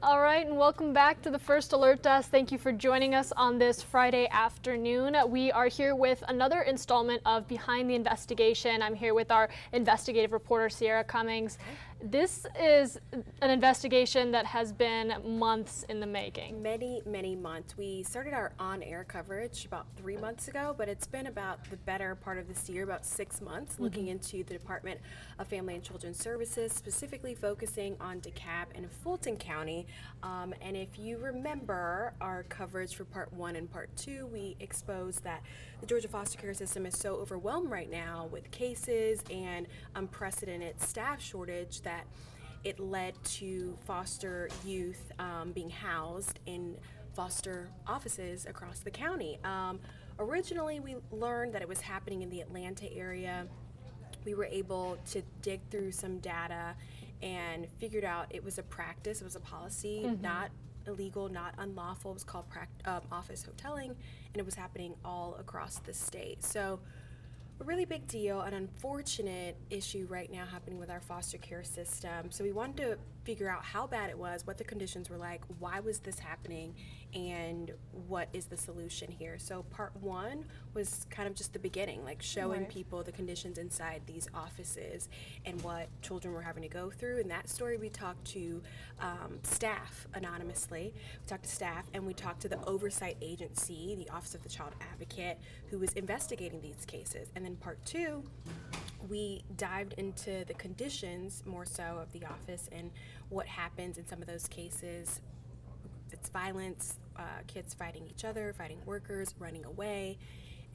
All right, and welcome back to the First Alert Desk. Thank you for joining us on this Friday afternoon. We are here with another installment of Behind the Investigation. I'm here with our investigative reporter, Ciara Cummings. This is an investigation that has been months in the making. Many months. We started our on-air coverage about 3 months ago, but it's been about the better part of this year, about 6 months, looking into the Department of Family and Children's Services, specifically focusing on DeKalb and Fulton County. And if you remember our coverage for part 1 and part 2, we exposed that the Georgia foster care system is so overwhelmed right now with cases and unprecedented staff shortage that it led to foster youth being housed in foster offices across the county. Originally, we learned that it was happening in the Atlanta area. We were able to dig through some data and figured out it was a practice, it was a policy, not illegal, not unlawful. It was called office hoteling, and it was happening all across the state. So a really big deal, an unfortunate issue right now happening with our foster care system. So we wanted to figure out how bad it was, what the conditions were like, why was this happening, and what is the solution here. So part 1 was kind of just the beginning, like showing people the conditions inside these offices and what children were having to go through. In that story, we talked to staff anonymously. We talked to staff, and we talked to the oversight agency, the Office of the Child Advocate, who was investigating these cases. And then part 2, we dived into the conditions more so of the office and what happens in some of those cases. It's violence, kids fighting each other, fighting workers, running away.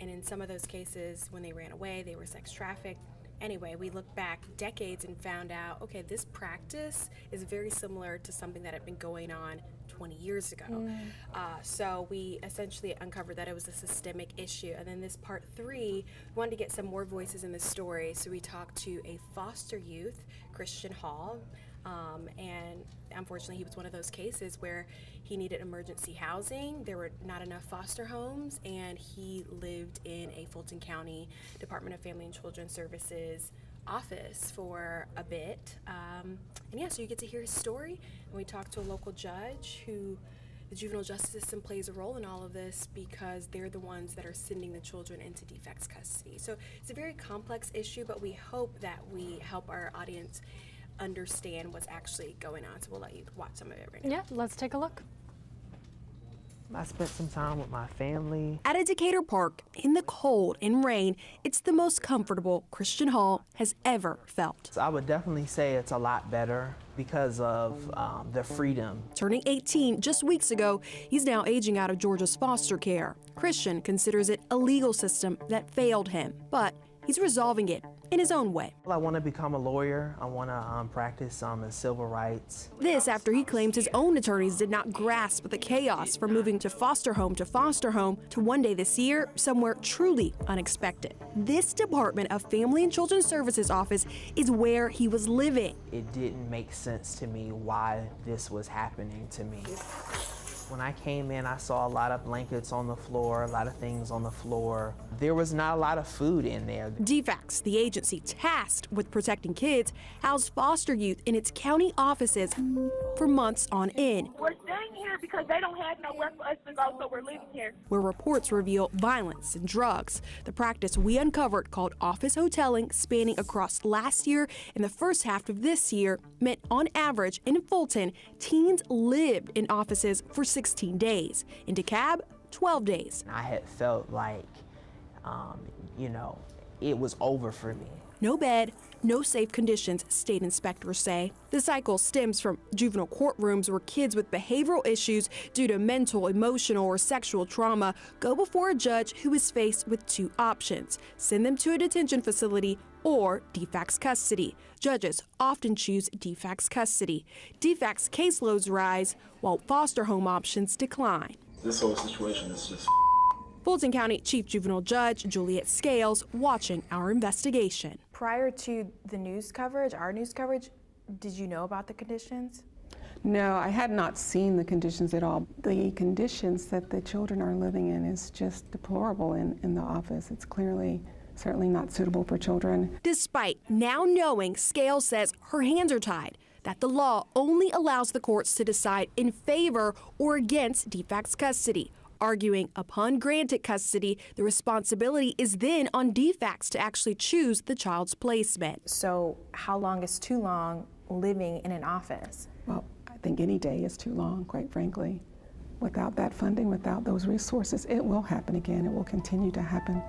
And in some of those cases, when they ran away, they were sex trafficked. Anyway, we looked back decades and found out, okay, this practice is very similar to something that had been going on 20 years ago. So we essentially uncovered that it was a systemic issue. And then this part 3, we wanted to get some more voices in the story. So we talked to a foster youth, Christian Hall, and unfortunately he was one of those cases where he needed emergency housing. There were not enough foster homes, and he lived in a Fulton County Department of Family and Children's Services office for a bit. And yeah, so you get to hear his story, and we talked to a local judge who the juvenile justice system plays a role in all of this because they're the ones that are sending the children into DFCS custody. So it's a very complex issue, but we hope that we help our audience understand what's actually going on. So we'll let you watch some of it right now. Yeah, let's take a look. I spent some time with my family. At a Decatur park, in the cold and rain, it's the most comfortable Christian Hall has ever felt. So I would definitely say it's a lot better because of the freedom. Turning 18 just weeks ago, he's now aging out of Georgia's foster care. Christian considers it a legal system that failed him, but he's resolving it in his own way. I want to become a lawyer. I want to practice civil rights. This after he claims his own attorneys did not grasp the chaos from moving to foster home to one day this year, somewhere truly unexpected. This Department of Family and Children's Services office is where he was living. It didn't make sense to me why this was happening to me. When I came in, I saw a lot of blankets on the floor, a lot of things on the floor. There was not a lot of food in there. DFCS, the agency tasked with protecting kids, housed foster youth in its county offices for months on end. We're staying here because they don't have nowhere for us to go, so we're living here. Where reports reveal violence and drugs. The practice we uncovered, called office hoteling, spanning across last year and the first half of this year, meant on average in Fulton, teens lived in offices for 16 days. In DeKalb, 12 days. I had felt like, it was over for me. No bed, no safe conditions, state inspectors say. The cycle stems from juvenile courtrooms where kids with behavioral issues due to mental, emotional, or sexual trauma go before a judge who is faced with 2 options: send them to a detention facility or DFCS custody. Judges often choose DFCS custody. DFCS caseloads rise while foster home options decline. This whole situation is just Fulton County Chief Juvenile Judge Juliet Scales watching our investigation. Prior to the news coverage, our news coverage, did you know about the conditions? No, I had not seen the conditions at all. The conditions that the children are living in is just deplorable in the office. It's certainly not suitable for children. Despite now knowing, Scales says her hands are tied. that the law only allows the courts to decide in favor or against DFCS custody, arguing upon granted custody, the responsibility is then on DFCS to actually choose the child's placement. So how long is too long living in an office? Well, I think any day is too long, quite frankly. Without that funding, without those resources, it will happen again. It will continue to happen.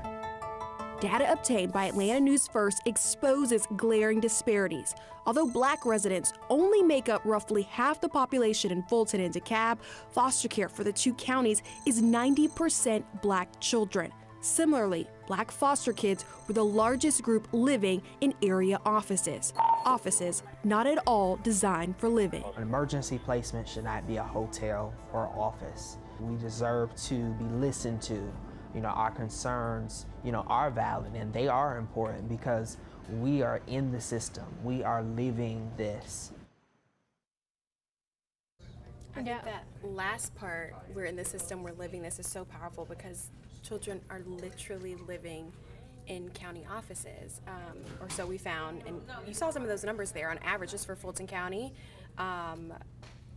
Data obtained by Atlanta News First exposes glaring disparities. Although Black residents only make up roughly half the population in Fulton and DeKalb, foster care for the two counties is 90% Black children. Similarly, Black foster kids were the largest group living in area offices. Offices not at all designed for living. An emergency placement should not be a hotel or office. We deserve to be listened to. Our concerns, are valid, and they are important because we are in the system. We are living this. I think that last part, we're in the system, we're living this, is so powerful because children are literally living in county offices, or so we found. And you saw some of those numbers there on average just for Fulton County,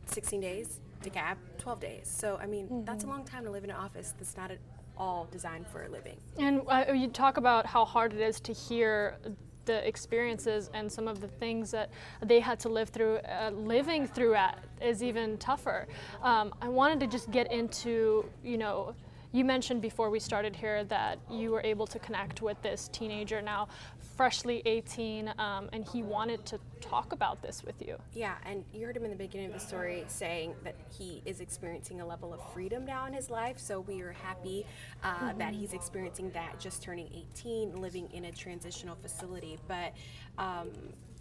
16 days, DeKalb, 12 days. So, that's a long time to live in an office that's not at all designed for a living. And you talk about how hard it is to hear the experiences and some of the things that they had to live through. Living through it is even tougher. I wanted to just get into, you mentioned before we started here that you were able to connect with this teenager, now freshly 18, and he wanted to talk about this with you. Yeah, and you heard him in the beginning of the story saying that he is experiencing a level of freedom now in his life, so we are happy that he's experiencing that, just turning 18, living in a transitional facility. But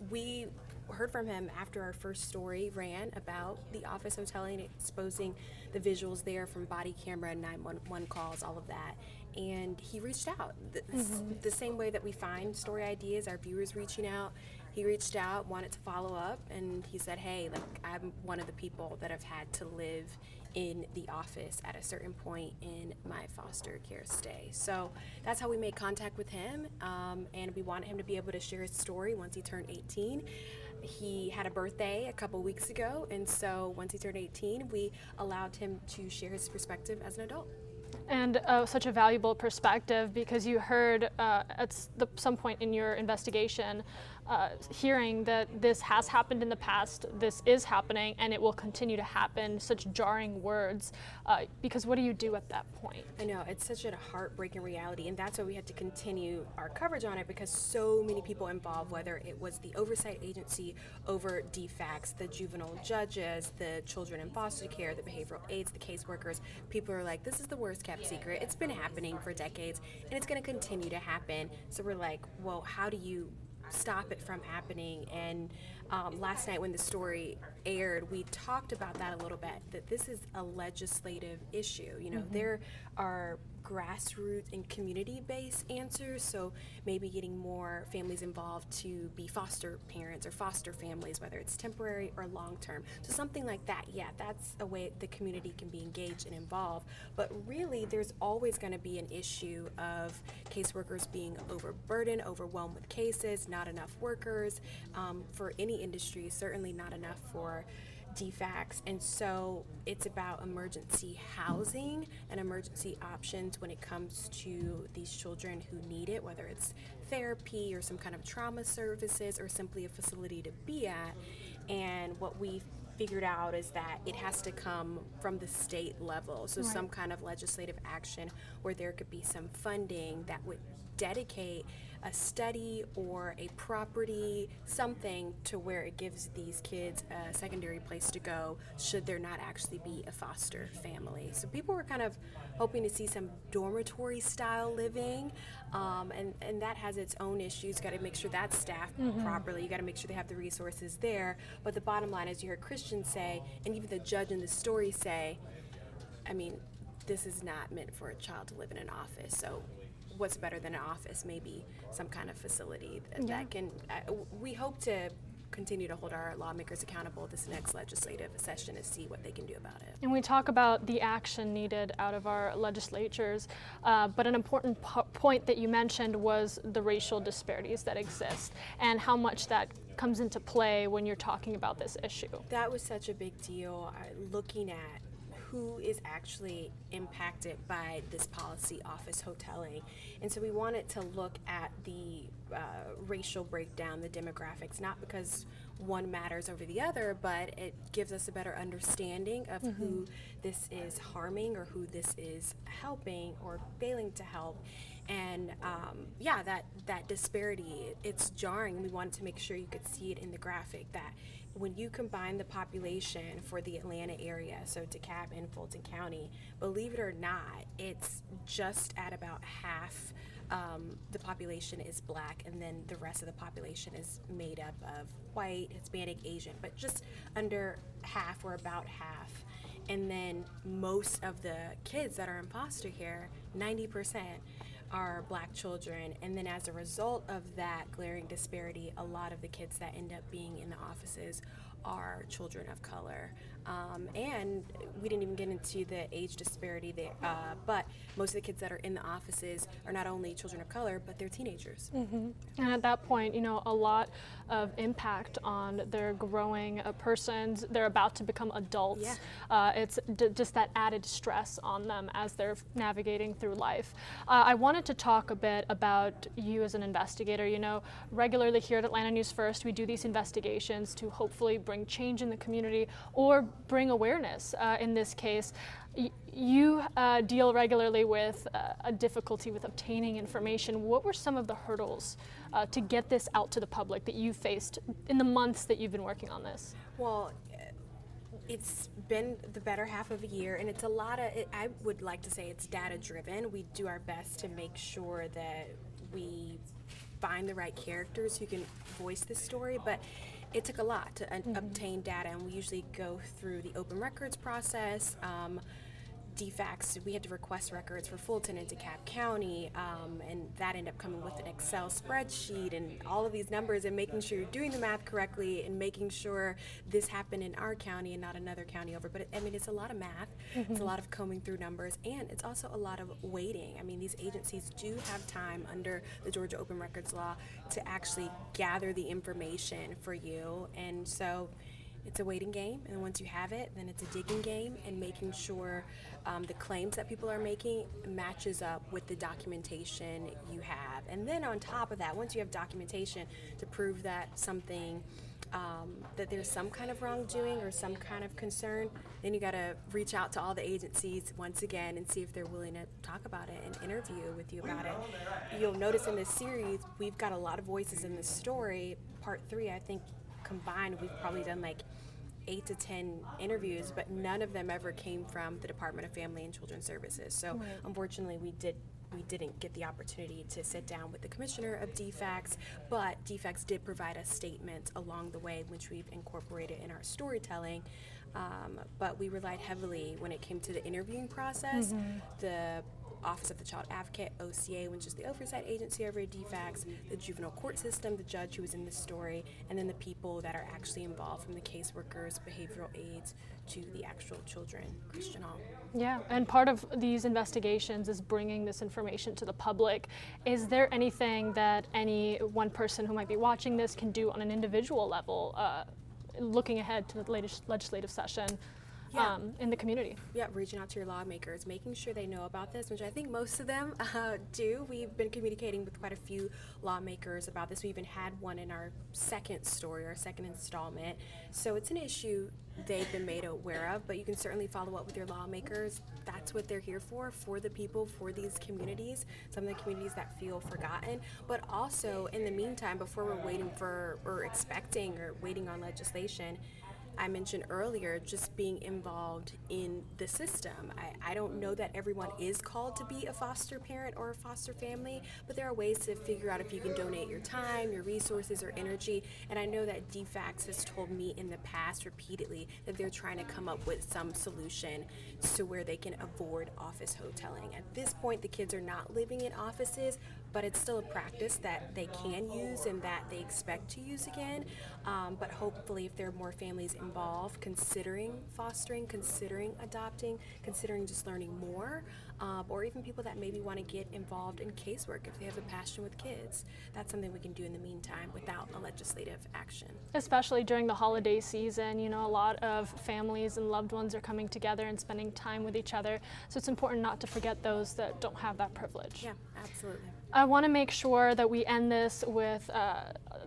we heard from him after our first story ran about the office hotel and exposing the visuals there from body camera, 911 calls, all of that. And he reached out. The same way that we find story ideas, our viewers reaching out, he reached out, wanted to follow up, and he said, hey, I'm one of the people that have had to live in the office at a certain point in my foster care stay. So that's how we made contact with him, and we wanted him to be able to share his story once he turned 18. He had a birthday a couple weeks ago, and so once he turned 18, we allowed him to share his perspective as an adult. And such a valuable perspective, because you heard at some point in your investigation, hearing that this has happened in the past, this is happening, and it will continue to happen, such jarring words, because what do you do at that point? I know, it's such a heartbreaking reality, and that's why we had to continue our coverage on it, because so many people involved, whether it was the oversight agency over DFCS, the juvenile judges, the children in foster care, the behavioral aides, the caseworkers, people are like, this is the worst kept secret. It's been happening for decades, and it's going to continue to happen. So we're like, well, how do you stop it from happening? And last night when the story aired, we talked about that a little bit, that this is a legislative issue. There are grassroots and community-based answers, so maybe getting more families involved to be foster parents or foster families, whether it's temporary or long-term. So something like that, yeah, that's a way the community can be engaged and involved. But really, there's always going to be an issue of caseworkers being overburdened, overwhelmed with cases, not enough workers for any industry, certainly not enough for DFCS, and so it's about emergency housing and emergency options when it comes to these children who need it, whether it's therapy or some kind of trauma services or simply a facility to be at. And what we figured out is that it has to come from the state level, so some kind of legislative action where there could be some funding that would dedicate a study or a property, something to where it gives these kids a secondary place to go should there not actually be a foster family. So people were kind of hoping to see some dormitory style living, and that has its own issues. Got to make sure that's staffed properly. You got to make sure they have the resources there. But the bottom line is, you heard Christians say, and even the judge in the story say, this is not meant for a child to live in an office. So what's better than an office? Maybe some kind of facility that can, we hope to continue to hold our lawmakers accountable this next legislative session to see what they can do about it. And we talk about the action needed out of our legislatures, but an important point that you mentioned was the racial disparities that exist and how much that comes into play when you're talking about this issue? That was such a big deal, looking at who is actually impacted by this policy, office hoteling. And so we wanted to look at the racial breakdown, the demographics, not because one matters over the other, but it gives us a better understanding of who this is harming or who this is helping or failing to help. And yeah, that disparity, it's jarring. We wanted to make sure you could see it in the graphic, that when you combine the population for the Atlanta area, so DeKalb and Fulton County, believe it or not, it's just at about half the population is Black, and then the rest of the population is made up of white, Hispanic, Asian, but just under half or about half. And then most of the kids that are in foster care, 90%, are Black children. And then as a result of that glaring disparity, a lot of the kids that end up being in the offices are children of color. And we didn't even get into the age disparity there, but most of the kids that are in the offices are not only children of color, but they're teenagers. And at that point, you know, a lot of impact on their growing persons. They're about to become adults. It's just that added stress on them as they're navigating through life. I wanted to talk a bit about you as an investigator. You know, regularly here at Atlanta News First, we do these investigations to hopefully bring change in the community or bring awareness. In this case, you deal regularly with a difficulty with obtaining information. What were some of the hurdles to get this out to the public that you faced in the months that you've been working on this? Well, it's been the better half of a year, and it's a lot of, I would like to say it's data driven. We do our best to make sure that we find the right characters who can voice this story, but it took a lot to obtain data, and we usually go through the open records process. DFCS, we had to request records for Fulton and DeKalb County, and that ended up coming with an Excel spreadsheet and all of these numbers, and making sure you're doing the math correctly and making sure this happened in our county and not another county over. But I mean, it's a lot of math, it's a lot of combing through numbers, and it's also a lot of waiting. I mean, these agencies do have time under the Georgia Open Records Law to actually gather the information for you, and so it's a waiting game, and once you have it, then it's a digging game and making sure the claims that people are making matches up with the documentation you have. And then on top of that, once you have documentation to prove that something, that there's some kind of wrongdoing or some kind of concern, then you gotta reach out to all the agencies once again and see if they're willing to talk about it and interview with you about it. You'll notice in this series, we've got a lot of voices in this story. Part 3, I think, combined, we've probably done like 8 to 10 interviews, but none of them ever came from the Department of Family and Children's Services. So unfortunately, we didn't get the opportunity to sit down with the commissioner of DFCS, but DFCS did provide us statements along the way, which we've incorporated in our storytelling. But we relied heavily when it came to the interviewing process. The Office of the Child Advocate, OCA, which is the oversight agency over at DFCS, the juvenile court system, the judge who was in the story, and then the people that are actually involved, from the caseworkers, behavioral aides, to the actual children, Christian Hall. Yeah, and part of these investigations is bringing this information to the public. Is there anything that any one person who might be watching this can do on an individual level, looking ahead to the latest legislative session? In the community? Yeah, reaching out to your lawmakers, making sure they know about this, which I think most of them do. We've been communicating with quite a few lawmakers about this. We even had one in our second story, our second installment. So it's an issue they've been made aware of, but you can certainly follow up with your lawmakers. That's what they're here for the people, for these communities, some of the communities that feel forgotten. But also, in the meantime, before we're waiting for, or expecting, or waiting on legislation, I mentioned earlier, just being involved in the system. I don't know that everyone is called to be a foster parent or a foster family, but there are ways to figure out if you can donate your time, your resources, or energy. And I know that DFCS has told me in the past repeatedly that they're trying to come up with some solution to where they can avoid office hoteling. At this point, the kids are not living in offices, but it's still a practice that they can use and that they expect to use again. But hopefully, if there are more families involved, considering fostering, considering adopting, considering just learning more, or even people that maybe want to get involved in casework if they have a passion with kids. That's something we can do in the meantime without a legislative action. Especially during the holiday season, you know, a lot of families and loved ones are coming together and spending time with each other. So it's important not to forget those that don't have that privilege. Yeah, absolutely. I want to make sure that we end this with,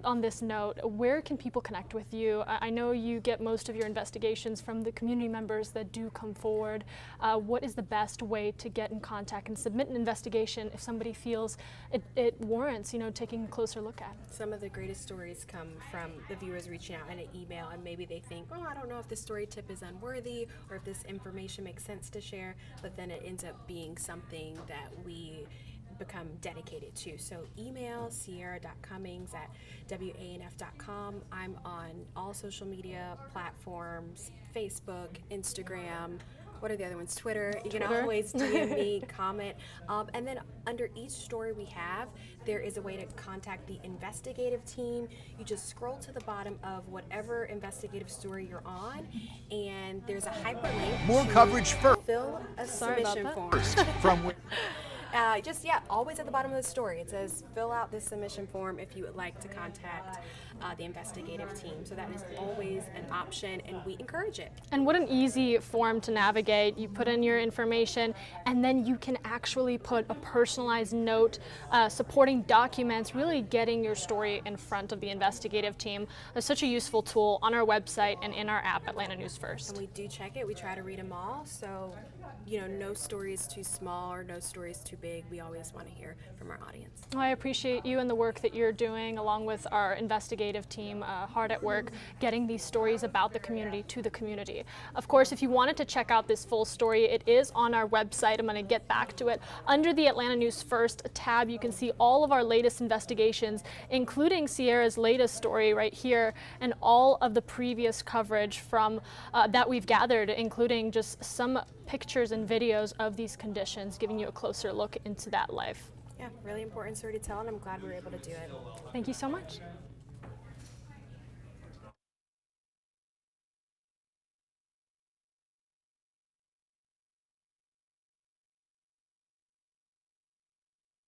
on this note, where can people connect with you? I know you get most of your investigations from the community members that do come forward. What is the best way to get in contact and submit an investigation if somebody feels it warrants, you know, taking a closer look at? Some of the greatest stories come from the viewers reaching out in an email, and maybe they think, oh, I don't know if this story tip is unworthy or if this information makes sense to share, but then it ends up being something that we become dedicated to. So email ciara.cummings@wanf.com. I'm on all social media platforms, Facebook, Instagram. What are the other ones? Twitter. You can always DM me, comment. And then under each story we have, there is a way to contact the investigative team. You just scroll to the bottom of whatever investigative story you're on, and there's a hyperlink. More coverage first. Fill a submission form. From Always at the bottom of the story, it says fill out this submission form if you would like to contact the investigative team. So that is always an option, and we encourage it. And what an easy form to navigate. You put in your information, and then you can actually put a personalized note, supporting documents, really getting your story in front of the investigative team. It's such a useful tool on our website and in our app, Atlanta News First. And we do check it. We try to read them all. So, you know, no story is too small or no story is too big. We always want to hear from our audience. Well, I appreciate you and the work that you're doing, along with our investigative team, hard at work getting these stories about the community to the community. Of course, if you wanted to check out this full story, it is on our website. I'm going to get back to it. Under the Atlanta News First tab, you can see all of our latest investigations, including Ciara's latest story right here, and all of the previous coverage from that we've gathered, including just some pictures and videos of these conditions, giving you a closer look into that life. Yeah, really important story to tell, and I'm glad we were able to do it. Thank you so much.